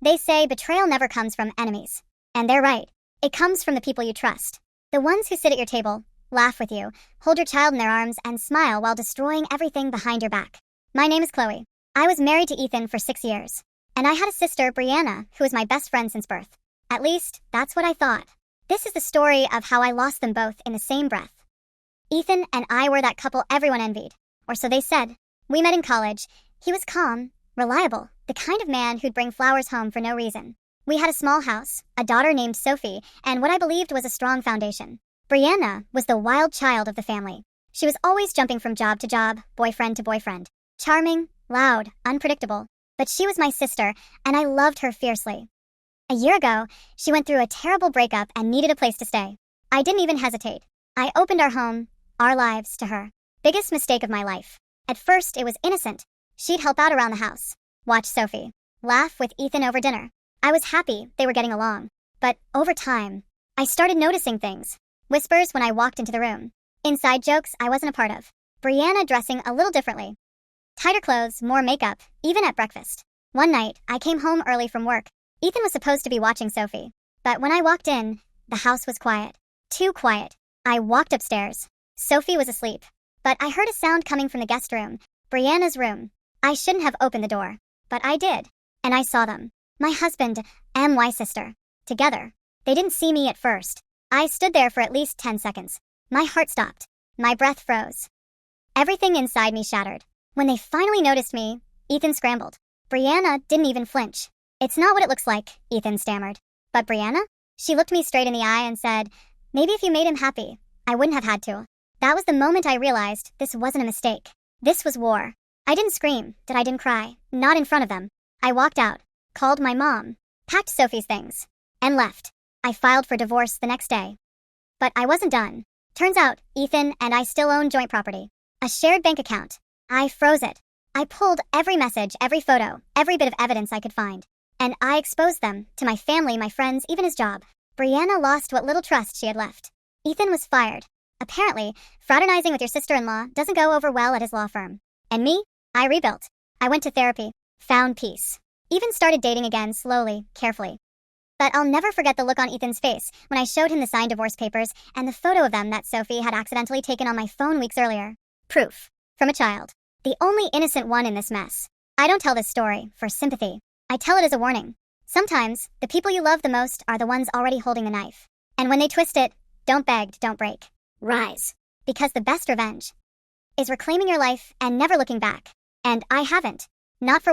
They say betrayal never comes from enemies. And they're right. It comes from the people you trust. The ones who sit at your table, laugh with you, hold your child in their arms, and smile while destroying everything behind your back. My name is Chloe. I was married to Ethan for 6 years. And I had a sister, Brianna, who was my best friend since birth. At least, that's what I thought. This is the story of how I lost them both in the same breath. Ethan and I were that couple everyone envied. Or so they said. We met in college. He was calm, reliable, the kind of man who'd bring flowers home for no reason. We had a small house, a daughter named Sophie, and what I believed was a strong foundation. Brianna was the wild child of the family. She was always jumping from job to job, boyfriend to boyfriend. Charming, loud, unpredictable. But she was my sister, and I loved her fiercely. A year ago, she went through a terrible breakup and needed a place to stay. I didn't even hesitate. I opened our home, our lives, to her. Biggest mistake of my life. At first, it was innocent. She'd help out around the house, watch Sophie, laugh with Ethan over dinner. I was happy they were getting along. But over time, I started noticing things. Whispers when I walked into the room. Inside jokes I wasn't a part of. Brianna dressing a little differently. Tighter clothes, more makeup, even at breakfast. One night, I came home early from work. Ethan was supposed to be watching Sophie. But when I walked in, the house was quiet. Too quiet. I walked upstairs. Sophie was asleep. But I heard a sound coming from the guest room, Brianna's room. I shouldn't have opened the door. But I did. And I saw them. My husband and my sister. Together. They didn't see me at first. I stood there for at least 10 seconds. My heart stopped. My breath froze. Everything inside me shattered. When they finally noticed me, Ethan scrambled. Brianna didn't even flinch. It's not what it looks like, Ethan stammered. But Brianna? She looked me straight in the eye and said, maybe if you made him happy, I wouldn't have had to. That was the moment I realized this wasn't a mistake. This was war. I didn't scream, I didn't cry, not in front of them. I walked out, called my mom, packed Sophie's things, and left. I filed for divorce the next day. But I wasn't done. Turns out, Ethan and I still own joint property. A shared bank account. I froze it. I pulled every message, every photo, every bit of evidence I could find. And I exposed them to my family, my friends, even his job. Brianna lost what little trust she had left. Ethan was fired. Apparently, fraternizing with your sister-in-law doesn't go over well at his law firm. And me? I rebuilt. I went to therapy, found peace. Even started dating again slowly, carefully. But I'll never forget the look on Ethan's face when I showed him the signed divorce papers and the photo of them that Sophie had accidentally taken on my phone weeks earlier. Proof. From a child. The only innocent one in this mess. I don't tell this story for sympathy. I tell it as a warning. Sometimes, the people you love the most are the ones already holding the knife. And when they twist it, don't beg, don't break. Rise. Because the best revenge is reclaiming your life and never looking back. And I haven't. Not for